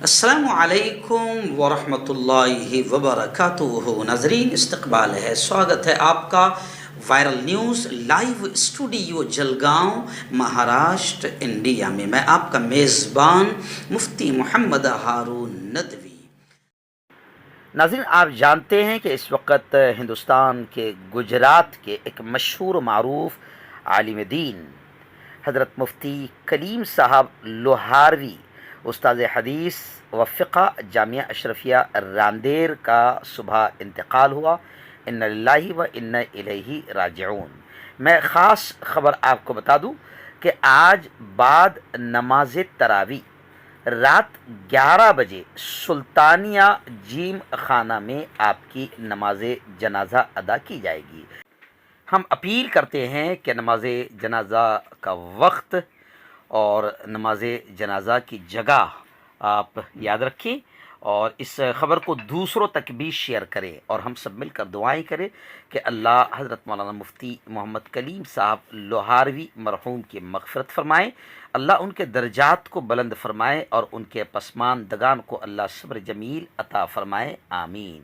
السلام علیکم ورحمۃ اللہ وبرکاتہ۔ ناظرین، استقبال ہے، سواگت ہے آپ کا viral news live studio Jalgaon, Maharashtra, India میں۔ میں آپ کا میزبان مفتی محمد ہارون ندوی۔ ناظرین، آپ جانتے ہیں کہ اس وقت ہندوستان کے گجرات کے ایک مشہور و معروف عالم دین حضرت مفتی کلیم صاحب لوہاروی، استاد حدیث و فقہ، جامعہ اشرفیہ راندیر کا صبح انتقال ہوا۔ ان للہ و انا الیہ راجعون۔ میں خاص خبر آپ کو بتا دوں کہ آج بعد نماز تراویح رات 11 بجے سلطانیہ جیم خانہ میں آپ کی نماز جنازہ ادا کی جائے گی۔ ہم اپیل کرتے ہیں کہ نماز جنازہ کا وقت اور نماز جنازہ کی جگہ آپ یاد رکھیں اور اس خبر کو دوسروں تک بھی شیئر کریں، اور ہم سب مل کر دعائیں کریں کہ اللہ حضرت مولانا مفتی محمد کلیم صاحب لوہاروی مرحوم کی مغفرت فرمائے، اللہ ان کے درجات کو بلند فرمائے اور ان کے پسماندگان کو اللہ صبر جمیل عطا فرمائے، آمین۔